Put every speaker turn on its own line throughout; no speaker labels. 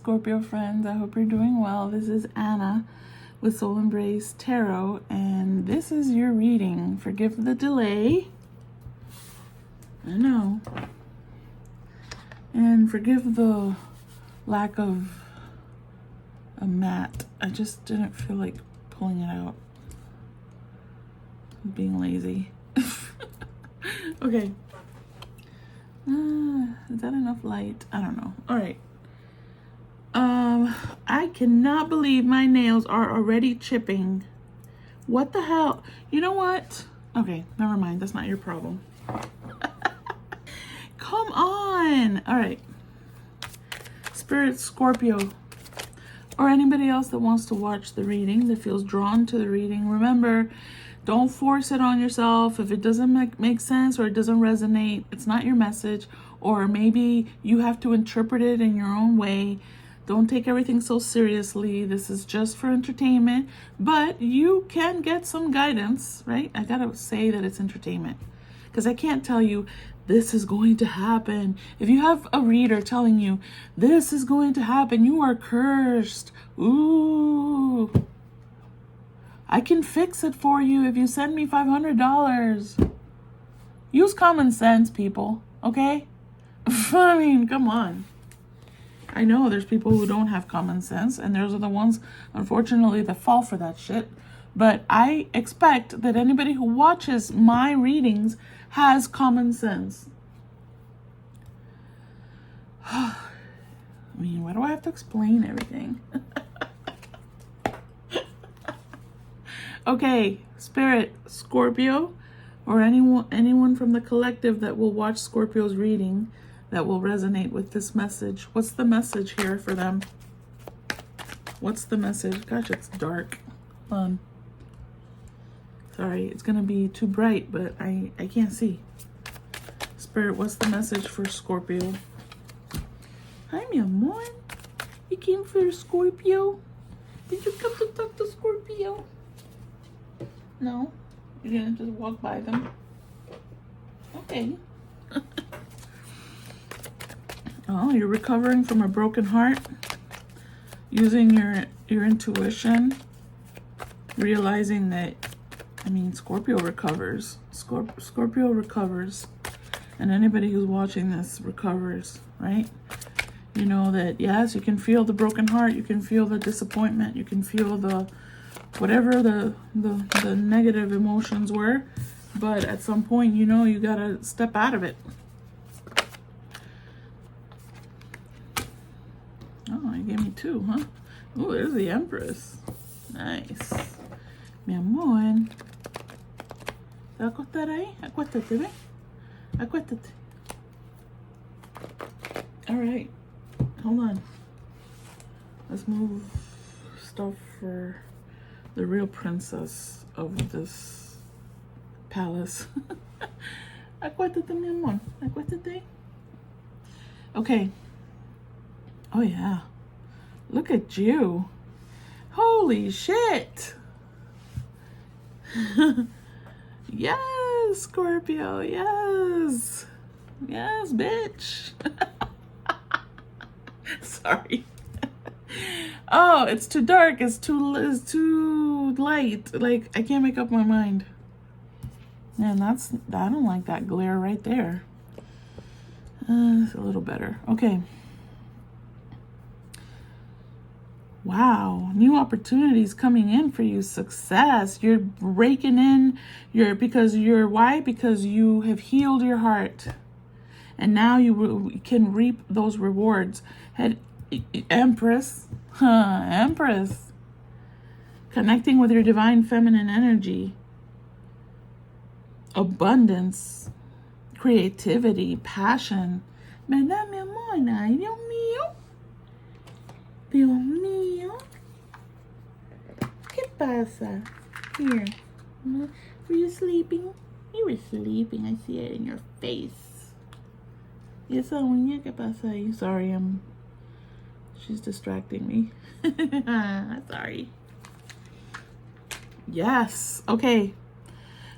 Scorpio friends. I hope you're doing well. This is Anna with Soul Embrace Tarot, and this is your reading. Forgive the delay. I know. And forgive the lack of a mat. I just didn't feel like pulling it out. I'm being lazy. Okay. Is that enough light? I don't know. All right. I cannot believe my nails are already chipping. What the hell? You know what? Okay, never mind. That's not your problem. Come on. All right. Spirit Scorpio, or anybody else that wants to watch the reading, that feels drawn to the reading, remember, don't force it on yourself. If it doesn't make sense or it doesn't resonate, it's not your message, or maybe you have to interpret it in your own way. Don't take everything so seriously. This is just for entertainment, but you can get some guidance, right? I gotta say that it's entertainment, because I can't tell you this is going to happen. If you have a reader telling you this is going to happen, you are cursed. Ooh. I can fix it for you if you send me $500. Use common sense, people, okay? I mean, come on. I know there's people who don't have common sense, and those are the ones, unfortunately, that fall for that shit. But I expect that anybody who watches my readings has common sense. I mean, why do I have to explain everything? Okay, Spirit Scorpio, or anyone from the collective that will watch Scorpio's reading, that will resonate with this message. What's the message here for them? What's the message? Gosh, it's dark. Hold on. Sorry, it's gonna be too bright, but I can't see. Spirit, what's the message for Scorpio? Hi, mi amor. You came for Scorpio? Did you come to talk to Scorpio? No? You're gonna just walk by them? Okay. Oh, you're recovering from a broken heart, using your intuition, realizing that, I mean, Scorpio recovers. Scorpio recovers, and anybody who's watching this recovers, right? You know that, yes, you can feel the broken heart, you can feel the disappointment, you can feel the whatever the negative emotions were, but at some point, you know, you gotta step out of it. Oh, you gave me two, huh? Oh, there's the Empress. Nice. Mi amor. ¿Te vas a acostar ahí? Acuéstate, ¿ves? Acuéstate. All right. Hold on. Let's move stuff for the real princess of this palace. Acuéstate, mi amor. Acuéstate. Okay. Oh, yeah. Look at you. Holy shit. Yes, Scorpio. Yes. Yes, bitch. Sorry. Oh, it's too dark. It's too light. Like, I can't make up my mind. Man, I don't like that glare right there. It's a little better. Okay. Wow, new opportunities coming in for you. Success. You're raking in because you have healed your heart, and now you can reap those rewards. Empress, Empress, connecting with your divine feminine energy, abundance, creativity, passion. ¿Verdad, mi amor? Ay, Dios mío. Dios mío. ¿Qué pasa? Here. Were you sleeping? You were sleeping. I see it in your face. ¿Y esa uña qué pasa ahí? Sorry, she's distracting me. Sorry. Yes. Okay.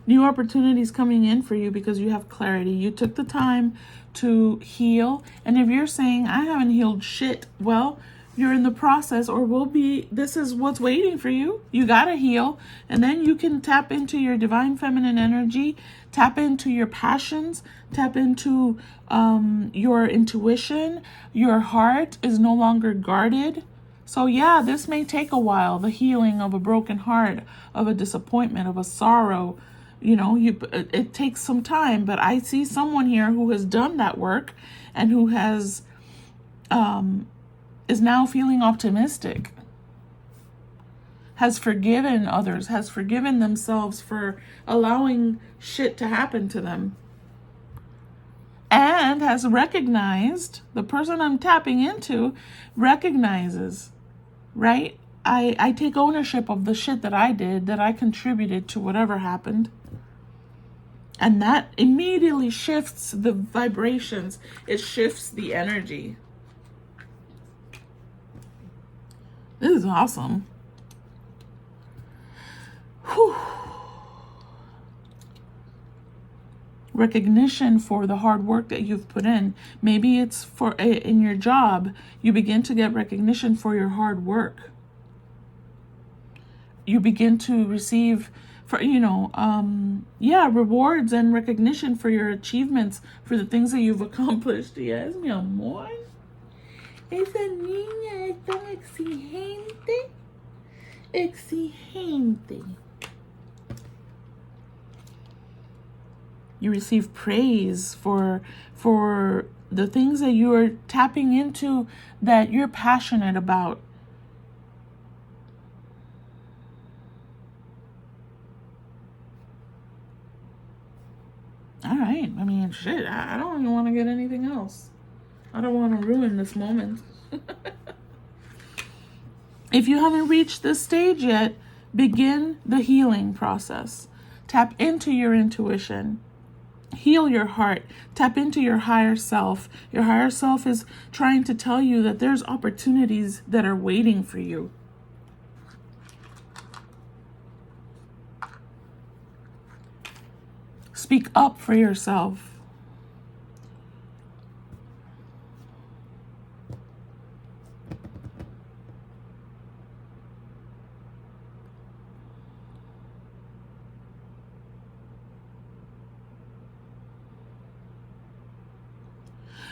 New opportunities coming in for you because you have clarity. You took the time to heal. And if you're saying, I haven't healed shit, well, you're in the process, or will be, this is what's waiting for you. You gotta heal, and then you can tap into your divine feminine energy, tap into your passions, tap into your intuition. Your heart is no longer guarded. So yeah, this may take a while, the healing of a broken heart, of a disappointment, of a sorrow. You know, it takes some time, but I see someone here who has done that work and who has is now feeling optimistic, has forgiven others, has forgiven themselves for allowing shit to happen to them, and has recognized, the person I'm tapping into recognizes, right? I take ownership of the shit that I did, that I contributed to whatever happened. And that immediately shifts the vibrations. It shifts the energy. This is awesome. Whew. Recognition for the hard work that you've put in. Maybe it's for in your job, you begin to get recognition for your hard work. You begin to receive, for rewards and recognition for your achievements, for the things that you've accomplished. Yes, mi amor. Esa niña es tan exigente. Exigente. You receive praise for the things that you are tapping into, that you're passionate about. All right. I mean, shit, I don't even want to get anything else. I don't want to ruin this moment. If you haven't reached this stage yet, begin the healing process. Tap into your intuition. Heal your heart. Tap into your higher self. Your higher self is trying to tell you that there's opportunities that are waiting for you. Speak up for yourself.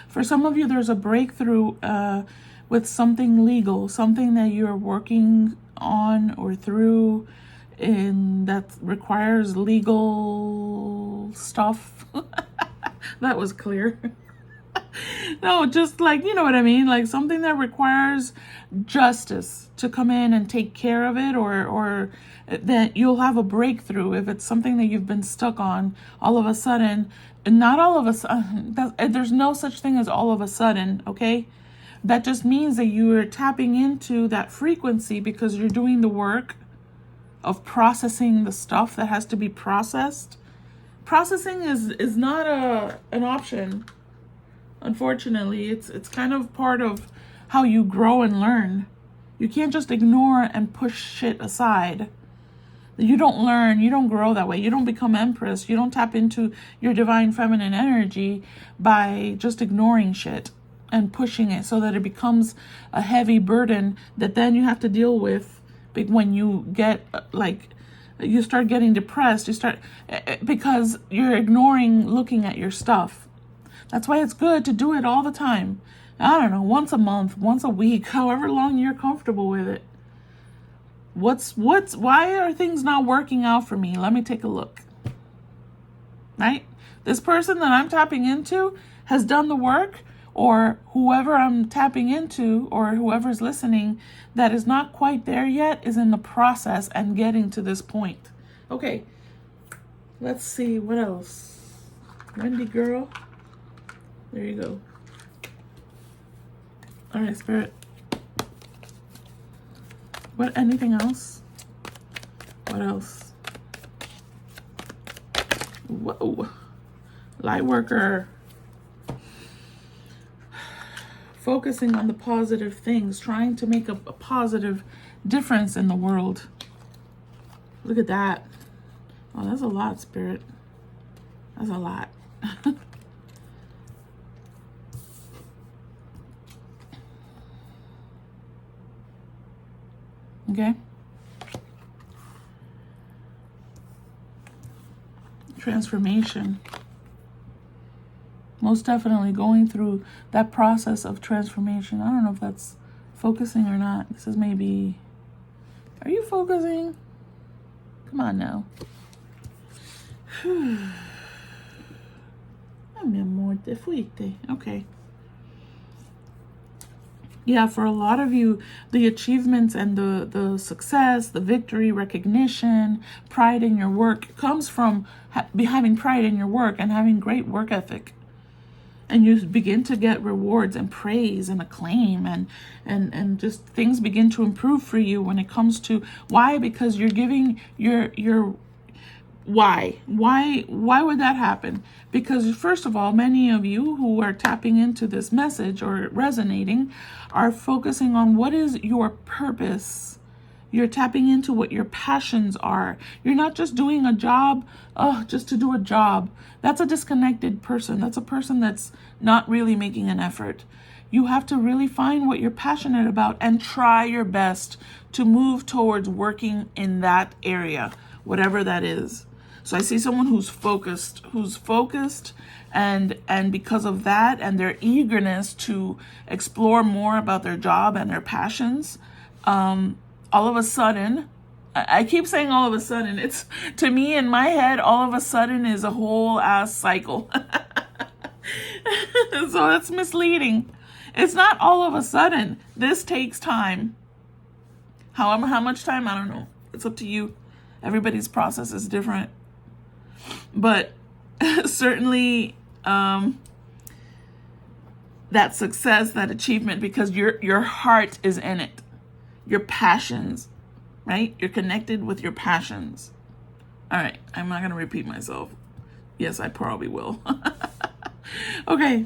For some of you, there's a breakthrough with something legal, something that you're working on or through, and that requires legal stuff. That was clear. No, just like, you know what I mean? Like something that requires justice to come in and take care of it, or that you'll have a breakthrough if it's something that you've been stuck on all of a sudden. Not all of a sudden. There's no such thing as all of a sudden, okay? That just means that you are tapping into that frequency because you're doing the work of processing the stuff that has to be processed. Processing is not an option. Unfortunately, it's kind of part of how you grow and learn. You can't just ignore and push shit aside. You don't learn, you don't grow that way. You don't become Empress. You don't tap into your divine feminine energy by just ignoring shit and pushing it so that it becomes a heavy burden that then you have to deal with when you get, like, you start getting depressed. Because you're ignoring looking at your stuff. That's why it's good to do it all the time. I don't know, once a month, once a week, however long you're comfortable with it. Why are things not working out for me? Let me take a look. Right? This person that I'm tapping into has done the work, or whoever I'm tapping into, or whoever's listening that is not quite there yet is in the process and getting to this point. Okay. Let's see what else. Wendy girl. There you go. All right, Spirit. What? Anything else? What else? Whoa. Light worker. Focusing on the positive things. Trying to make a positive difference in the world. Look at that. Oh, that's a lot, Spirit. That's a lot. Okay? Transformation. Most definitely going through that process of transformation. I don't know if that's focusing or not. This is maybe... Are you focusing? Come on now. Mi amor, te fuiste. Okay. Yeah, for a lot of you, the achievements and the success, the victory, recognition, pride in your work comes from having pride in your work and having great work ethic. And you begin to get rewards and praise and acclaim and just things begin to improve for you when it comes to why? Because you're giving your why would that happen? Because first of all, many of you who are tapping into this message or resonating are focusing on what is your purpose. You're tapping into what your passions are. You're not just doing a job, just to do a job. That's a disconnected person. That's a person that's not really making an effort. You have to really find what you're passionate about and try your best to move towards working in that area, whatever that is. So I see someone who's focused and because of that and their eagerness to explore more about their job and their passions, all of a sudden, I keep saying all of a sudden, it's to me in my head, all of a sudden is a whole ass cycle. So that's misleading. It's not all of a sudden. This takes time. How much time? I don't know. It's up to you. Everybody's process is different. But certainly that success, that achievement, because your heart is in it. Your passions, right? You're connected with your passions. All right, I'm not going to repeat myself. Yes, I probably will. Okay.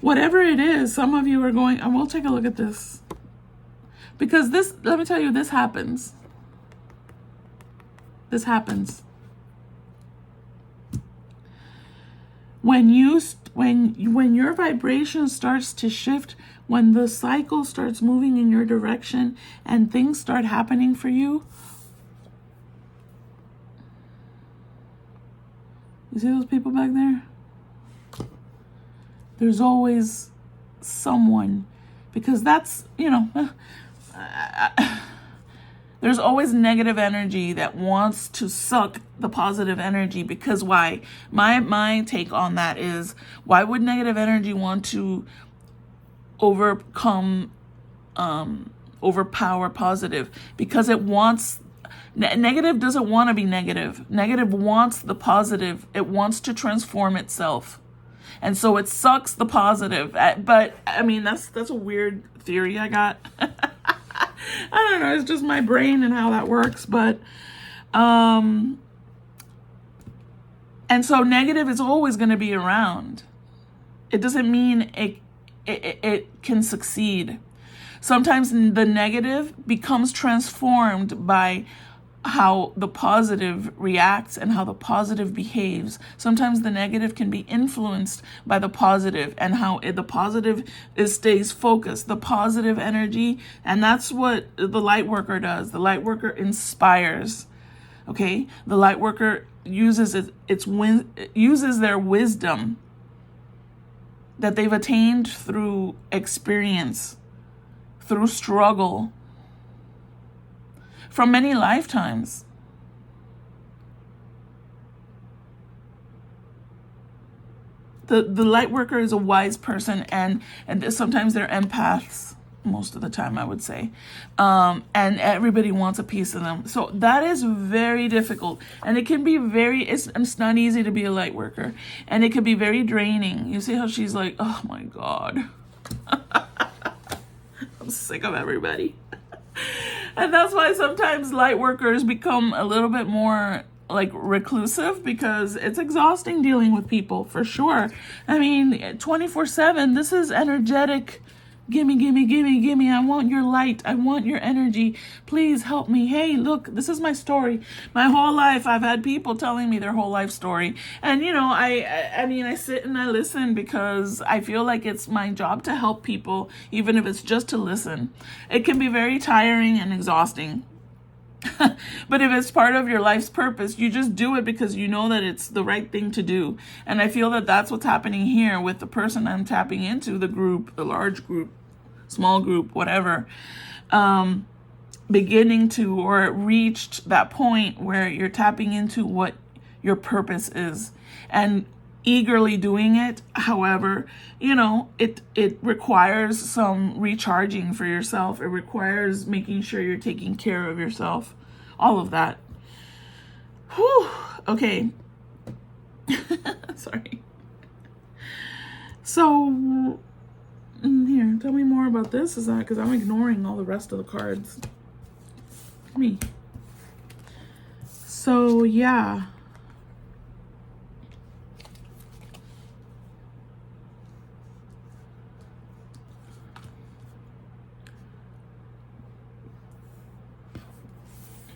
Whatever it is, some of you are going, and we'll take a look at this. Because this, let me tell you, this happens. This happens. When your vibration starts to shift, when the cycle starts moving in your direction and things start happening for you, you see those people back there? There's always someone, because that's, there's always negative energy that wants to suck the positive energy. Because why? My take on that is, why would negative energy want to overpower positive? Because it wants, negative doesn't want to be negative. Negative wants the positive. It wants to transform itself. And so it sucks the positive. But I mean, that's a weird theory I got. I don't know. It's just my brain and how that works. But, and so negative is always going to be around. It doesn't mean it can succeed. Sometimes the negative becomes transformed by how the positive reacts and how the positive behaves. Sometimes the negative can be influenced by the positive and how the positive stays focused, the positive energy. And that's what the light worker does. The light worker inspires. Okay? The light worker uses their wisdom that they've attained through experience, through struggle, from many lifetimes. The light worker is a wise person, and sometimes they're empaths, most of the time I would say. And everybody wants a piece of them. So that is very difficult. And it can be it's not easy to be a light worker. And it can be very draining. You see how she's like, oh my God. I'm sick of everybody. And that's why sometimes light workers become a little bit more like reclusive, because it's exhausting dealing with people, for sure. I mean, 24/7, this is energetic Gimme, gimme, gimme, gimme. I want your light. I want your energy. Please help me. Hey, look, this is my story. My whole life, I've had people telling me their whole life story. And, you know, I mean, I sit and I listen because I feel like it's my job to help people, even if it's just to listen. It can be very tiring and exhausting. But if it's part of your life's purpose, you just do it because you know that it's the right thing to do. And I feel that that's what's happening here with the person I'm tapping into, the group, the large group, small group, whatever, beginning to or reached that point where you're tapping into what your purpose is and eagerly doing it. However, you know, it requires some recharging for yourself. It requires making sure you're taking care of yourself. All of that. Whew. Okay. Sorry. So, here, tell me more about this. Is that because I'm ignoring all the rest of the cards? Me. So, yeah.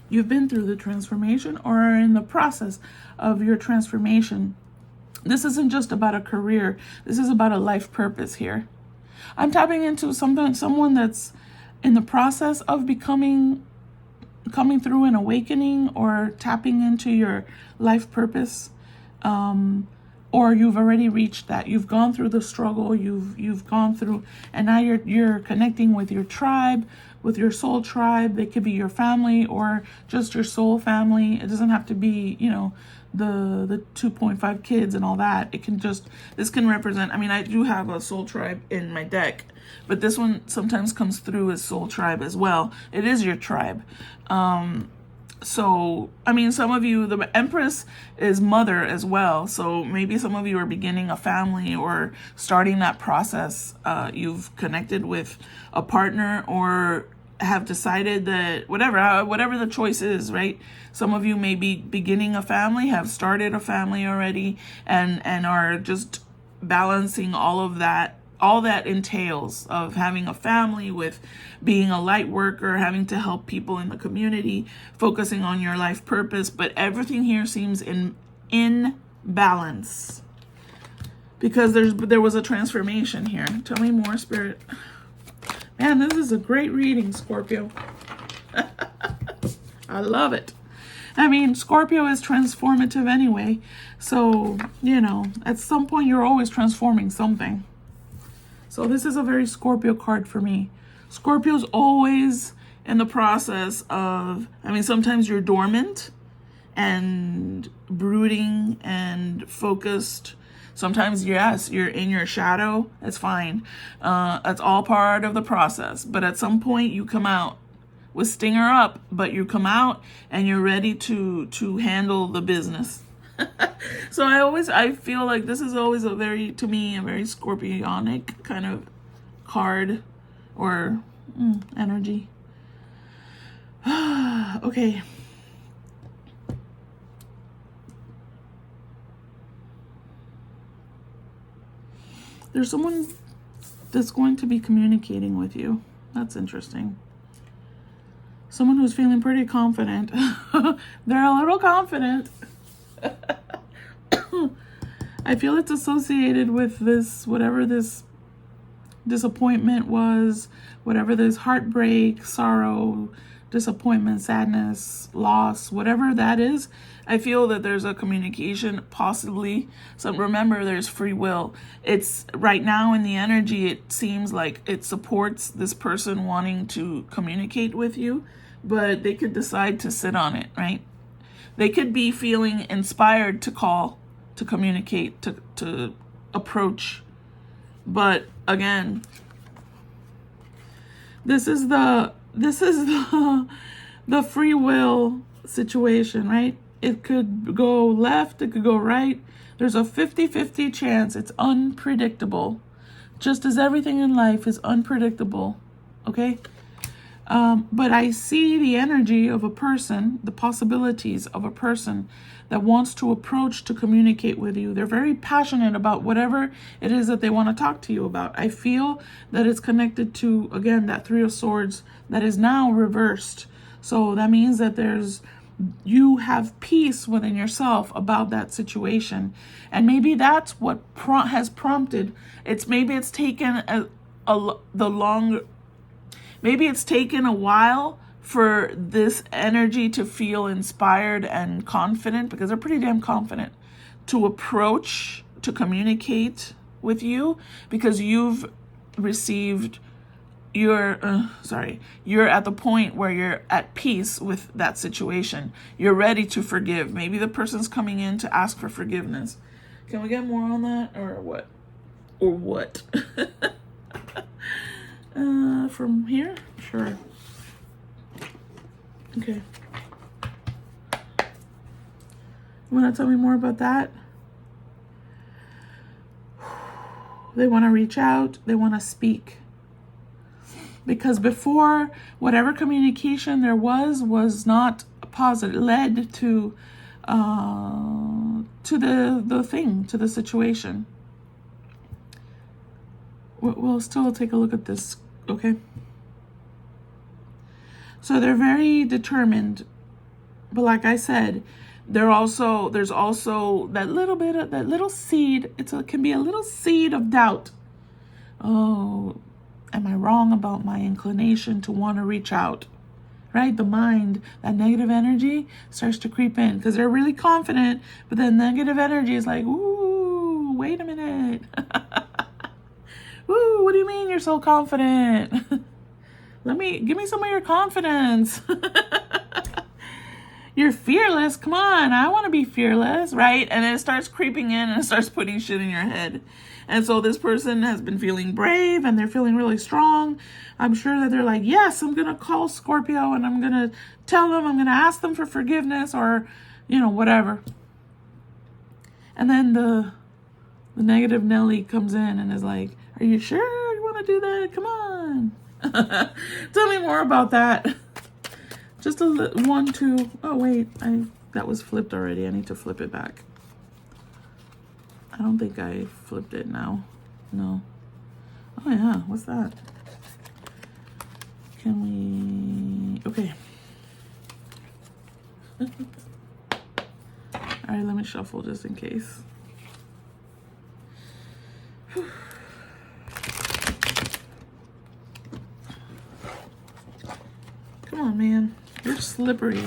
You've been through the transformation or are in the process of your transformation. This isn't just about a career. This is about a life purpose here. I'm tapping into someone that's in the process of coming through an awakening or tapping into your life purpose. Or you've already reached that. You've gone through the struggle. You've gone through, and now you're connecting with your tribe, with your soul tribe. They could be your family or just your soul family. It doesn't have to be, you know, the 2.5 kids and all that. It can just, this can represent, I mean, I do have a soul tribe in my deck, but this one sometimes comes through as soul tribe as well. It is your tribe. So, I mean, some of you, the Empress is mother as well. So maybe some of you are beginning a family or starting that process. You've connected with a partner or have decided that whatever the choice is, right? Some of you may be beginning a family, have started a family already, and are just balancing all that entails of having a family, with being a light worker, having to help people in the community, focusing on your life purpose. But everything here seems in balance because there was a transformation here. Tell me more, Spirit. Man, this is a great reading, Scorpio. I love it. I mean, Scorpio is transformative anyway. So, you know, at some point you're always transforming something. So this is a very Scorpio card for me. Scorpio's always in the process of, I mean, sometimes you're dormant and brooding and focused. Sometimes, yes, you're in your shadow. It's fine. That's all part of the process. But at some point you come out with stinger up, but you come out and you're ready to handle the business. So I feel like this is always to me, a very Scorpionic kind of card or energy. Okay. There's someone that's going to be communicating with you. That's interesting. Someone who's feeling pretty confident. They're a little confident. I feel it's associated with this, whatever this disappointment was, whatever this heartbreak, sorrow, disappointment, sadness, loss, whatever that is. I feel that there's a communication, possibly. So remember, there's free will. It's right now in the energy, it seems like it supports this person wanting to communicate with you, but they could decide to sit on it, right? They could be feeling inspired to call, to communicate, to approach. But again, this is the free will situation, right? It could go left, it could go right. There's a 50-50 chance. It's unpredictable. Just as everything in life is unpredictable, okay? But I see the energy of a person, the possibilities of a person that wants to approach to communicate with you. They're very passionate about whatever it is that they want to talk to you about. I feel that it's connected to, again, that Three of Swords that is now reversed. So that means that you have peace within yourself about that situation. And maybe that's what has prompted. Maybe it's taken maybe it's taken a while for this energy to feel inspired and confident, because they're pretty damn confident, to approach, to communicate with you, because you've received you're at the point where you're at peace with that situation. You're ready to forgive. Maybe the person's coming in to ask for forgiveness. Can we get more on that, or what? Or what? From here? Sure. Okay. You want to tell me more about that? They want to reach out. They want to speak. Because before, whatever communication there was not positive, led to the situation. We'll still take a look at this, okay? So they're very determined, but like I said, there's also that little seed. It can be a little seed of doubt. Oh, am I wrong about my inclination to want to reach out? Right? The mind, that negative energy starts to creep in because they're really confident, but then negative energy is like, ooh, wait a minute. Ooh, what do you mean you're so confident? Give me some of your confidence. You're fearless. Come on, I want to be fearless, right? And then it starts creeping in and it starts putting shit in your head. And so this person has been feeling brave and they're feeling really strong. I'm sure that they're like, yes, I'm going to call Scorpio and I'm going to tell them, I'm going to ask them for forgiveness or, whatever. And then the negative Nelly comes in and is like, are you sure you want to do that? Come on. Tell me more about that. Just one, two. Oh, wait. That was flipped already. I need to flip it back. I don't think I flipped it now. No. Oh, yeah. What's that? Can we... Okay. All right, let me shuffle just in case. Come on, man. You're slippery.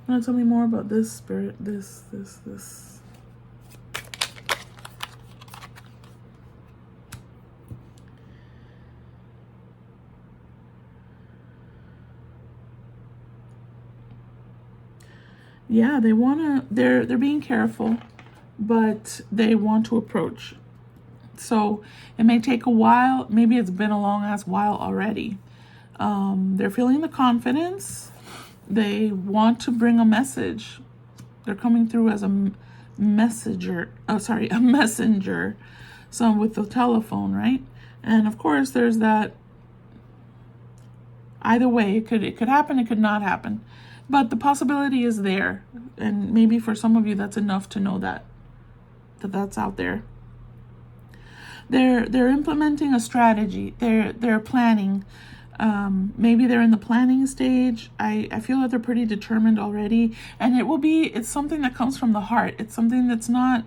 Want to tell me more about this spirit? This. Yeah, they're being careful, but they want to approach. So it may take a while. Maybe it's been a long ass while already. They're feeling the confidence. They want to bring a message. They're coming through as a messenger. A messenger. So with the telephone, right? And of course, there's that. Either way, it could happen. It could not happen. But the possibility is there. And maybe for some of you, that's enough to know that's out there. They're implementing a strategy. They're planning. Maybe they're in the planning stage. I feel that they're pretty determined already. And it's something that comes from the heart. It's something that's not,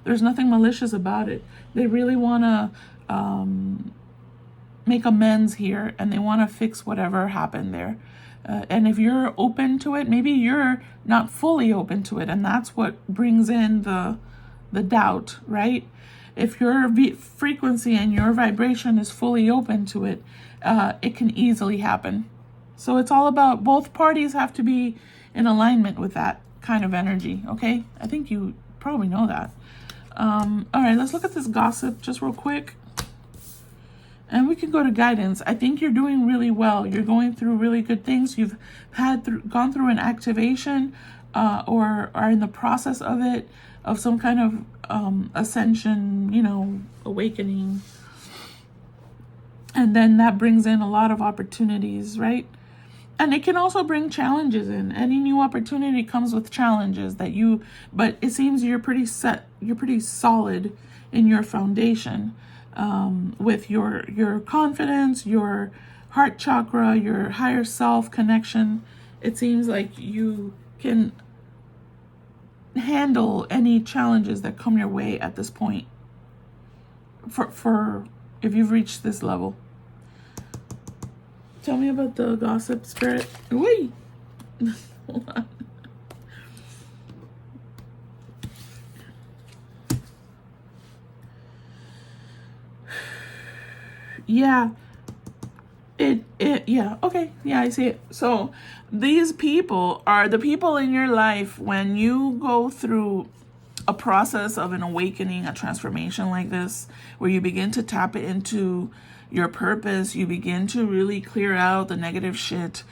there's nothing malicious about it. They really want to make amends here. And they want to fix whatever happened there. And if you're open to it, maybe you're not fully open to it. And that's what brings in the doubt, right? If your frequency and your vibration is fully open to it, it can easily happen. So it's all about both parties have to be in alignment with that kind of energy, okay? I think you probably know that. All right, let's look at this gossip just real quick. And we can go to guidance. I think you're doing really well. You're going through really good things. You've gone through an activation or are in the process of it, of some kind of ascension, awakening. And then that brings in a lot of opportunities, right? And it can also bring challenges in. Any new opportunity comes with challenges but it seems you're pretty solid in your foundation, with your confidence, your heart chakra, your higher self connection. It seems like you can handle any challenges that come your way at this point, for if you've reached this level. Tell me about the gossip spirit. Wait. Hold on. Yeah. Yeah, okay. Yeah, I see it. So these people are the people in your life when you go through a process of an awakening, a transformation like this, where you begin to tap into your purpose, you begin to really clear out the negative shit.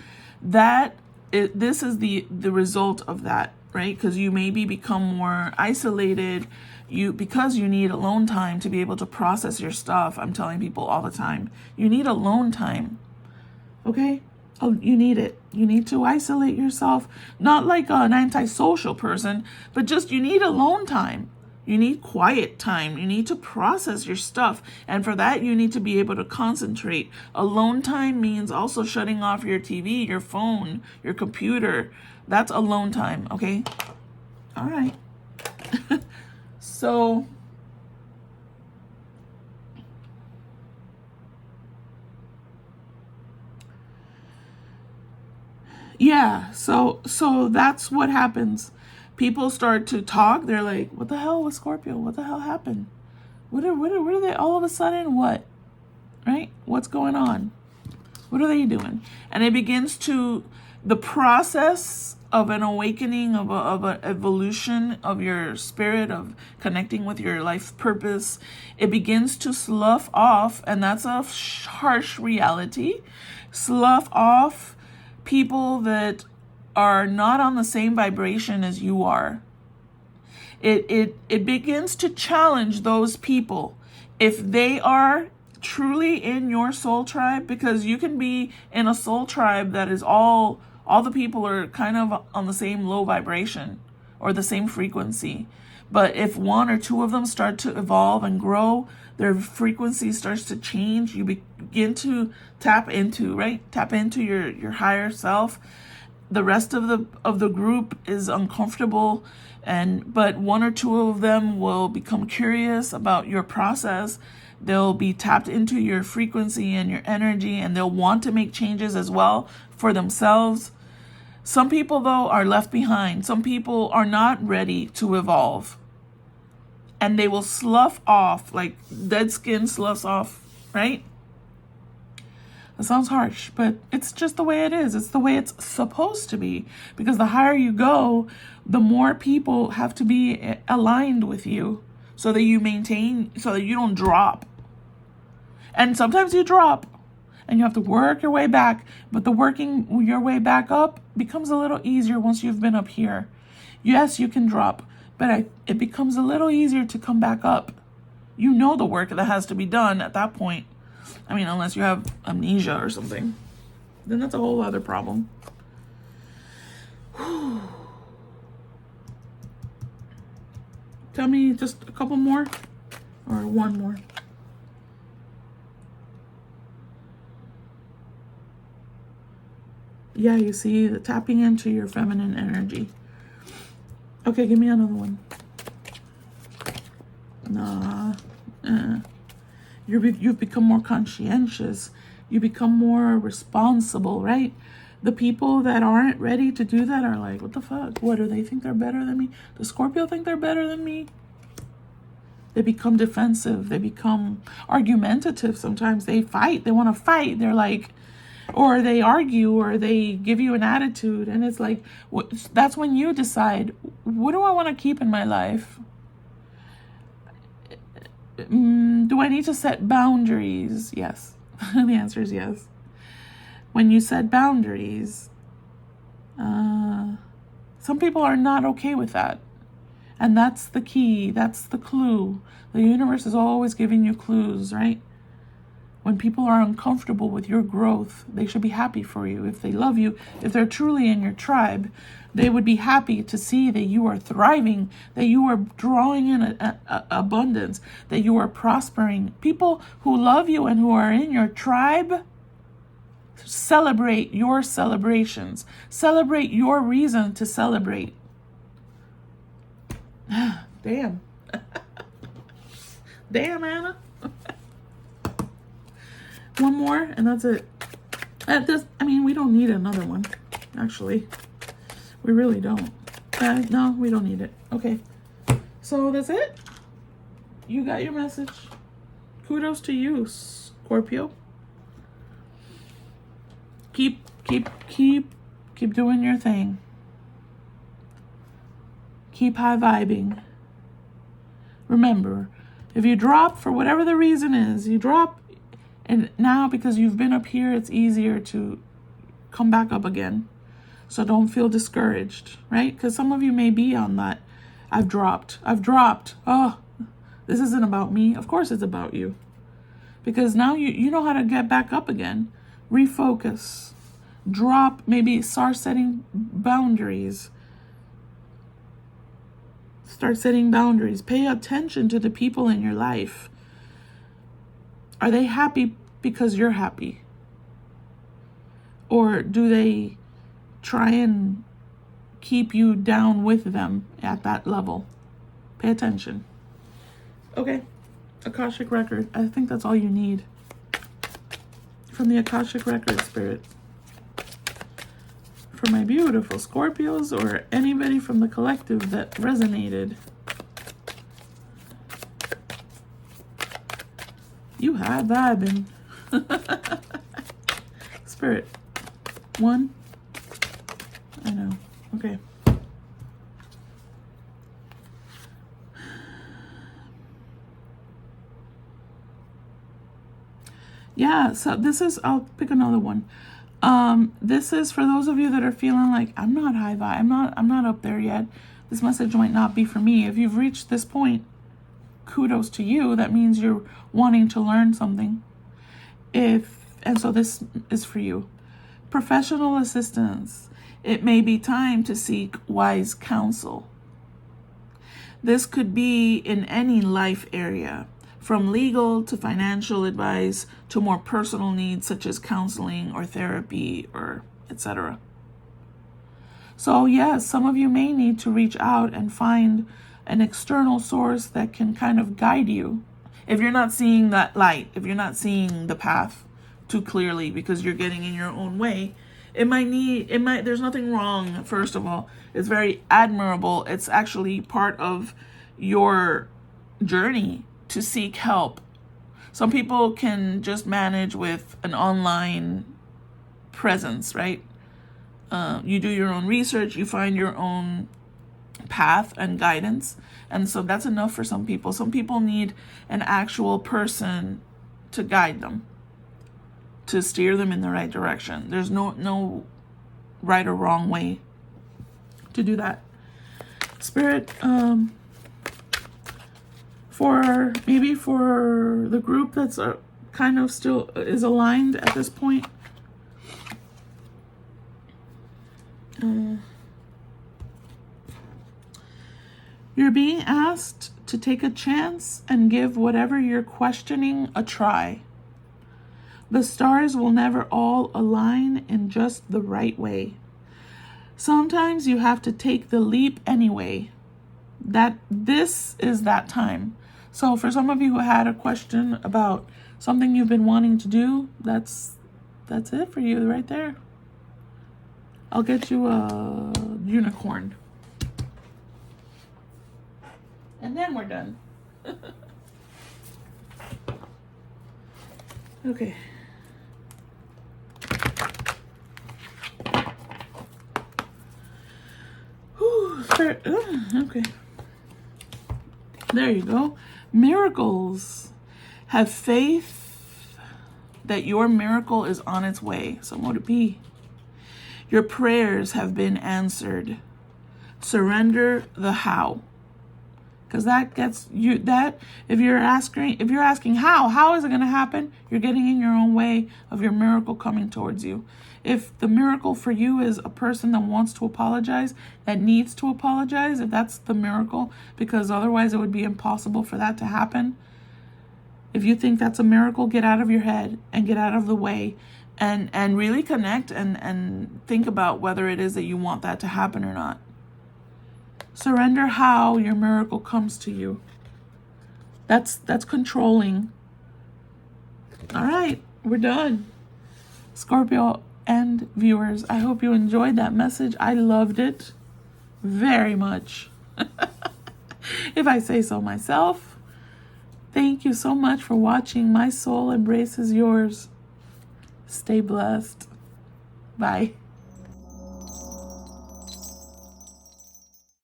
This is the result of that, right? Because you maybe become more isolated, because you need alone time to be able to process your stuff. I'm telling people all the time, you need alone time. Okay? Oh, you need it. You need to isolate yourself, not like an antisocial person, but just you need alone time. You need quiet time. You need to process your stuff. And for that, you need to be able to concentrate. Alone time means also shutting off your TV, your phone, your computer. That's alone time, okay? All right. So, yeah, so that's what happens. People start to talk. They're like, what the hell was Scorpio? What the hell happened? What are they all of a sudden? What? Right? What's going on? What are they doing? And it begins the process of an awakening, of an evolution of your spirit, of connecting with your life purpose. It begins to slough off, and that's a harsh reality. Slough off people that are not on the same vibration as you are. It begins to challenge those people if they are truly in your soul tribe, because you can be in a soul tribe that is all the people are kind of on the same low vibration or the same frequency. But if one or two of them start to evolve and grow, their frequency starts to change. You begin to tap into your higher self. The rest of the group is uncomfortable, but one or two of them will become curious about your process. They'll be tapped into your frequency and your energy, and they'll want to make changes as well for themselves. Some people, though, are left behind. Some people are not ready to evolve, and they will slough off, like dead skin sloughs off, right? That sounds harsh, but it's just the way it is. It's the way it's supposed to be, because the higher you go, the more people have to be aligned with you so that you don't drop. And sometimes you drop and you have to work your way back, but the working your way back up becomes a little easier once you've been up here. Yes, you can drop, but it becomes a little easier to come back up. You know the work that has to be done at that point. I mean, unless you have amnesia or something, then that's a whole other problem. Tell me just a couple more or one more. Yeah, you see, the tapping into your feminine energy. Okay, give me another one. Nah. You've become more conscientious. You become more responsible, right? The people that aren't ready to do that are like, what the fuck? What, do they think they're better than me? Does Scorpio think they're better than me? They become defensive. They become argumentative sometimes. They fight. They want to fight. They're like, or they argue, or they give you an attitude. And it's like, that's when you decide, what do I want to keep in my life? Do I need to set boundaries? Yes. The answer is yes. When you set boundaries, some people are not okay with that. And that's the key. That's the clue. The universe is always giving you clues, right? When people are uncomfortable with your growth, they should be happy for you. If they love you, if they're truly in your tribe, they would be happy to see that you are thriving, that you are drawing in abundance, that you are prospering. People who love you and who are in your tribe celebrate your celebrations. Celebrate your reason to celebrate. Damn. Damn, Anna. One more, and that's it. We don't need another one, actually. We really don't. No, we don't need it. Okay. So that's it. You got your message. Kudos to you, Scorpio. Keep doing your thing. Keep high vibing. Remember, if you drop for whatever the reason is, you drop, and now because you've been up here, it's easier to come back up again. So don't feel discouraged, right? Because some of you may be on that. I've dropped. Oh, this isn't about me. Of course it's about you. Because now you know how to get back up again. Refocus. Drop. Maybe start setting boundaries. Start setting boundaries. Pay attention to the people in your life. Are they happy because you're happy? Or do they try and keep you down with them at that level? Pay attention. Okay. Akashic Record. I think that's all you need from the Akashic Record, Spirit. For my beautiful Scorpios or anybody from the collective that resonated. You have Vibin. Spirit. One. I know. Okay. Yeah, so this is, I'll pick another one. This is for those of you that are feeling like, I'm not high vibe, I'm not up there yet. This message might not be for me. If you've reached this point, kudos to you. That means you're wanting to learn something. And so this is for you. Professional assistance. It may be time to seek wise counsel. This could be in any life area, from legal to financial advice to more personal needs such as counseling or therapy or etc. So yes, some of you may need to reach out and find an external source that can kind of guide you. If you're not seeing that light, if you're not seeing the path too clearly because you're getting in your own way, there's nothing wrong, first of all. It's very admirable. It's actually part of your journey to seek help. Some people can just manage with an online presence, right? You do your own research, you find your own path and guidance. And so that's enough for some people. Some people need an actual person to guide them, to steer them in the right direction. There's no right or wrong way to do that. Spirit, for the group that's kind of still is aligned at this point, you're being asked to take a chance and give whatever you're questioning a try. The stars will never all align in just the right way. Sometimes you have to take the leap anyway. This is that time. So for some of you who had a question about something you've been wanting to do, that's it for you right there. I'll get you a unicorn. And then we're done. Okay. Okay. There you go. Miracles. Have faith that your miracle is on its way. So what it be? Your prayers have been answered. Surrender the how. because that gets you, that if you're asking how is it going to happen, you're getting in your own way of your miracle coming towards you. If the miracle for you is a person that wants to apologize, that needs to apologize, if that's the miracle, because otherwise it would be impossible for that to happen. If you think that's a miracle, get out of your head and get out of the way and really connect and think about whether it is that you want that to happen or not. Surrender how your miracle comes to you. That's controlling. All right, we're done. Scorpio and viewers, I hope you enjoyed that message. I loved it very much. If I say so myself. Thank you so much for watching. My soul embraces yours. Stay blessed. Bye.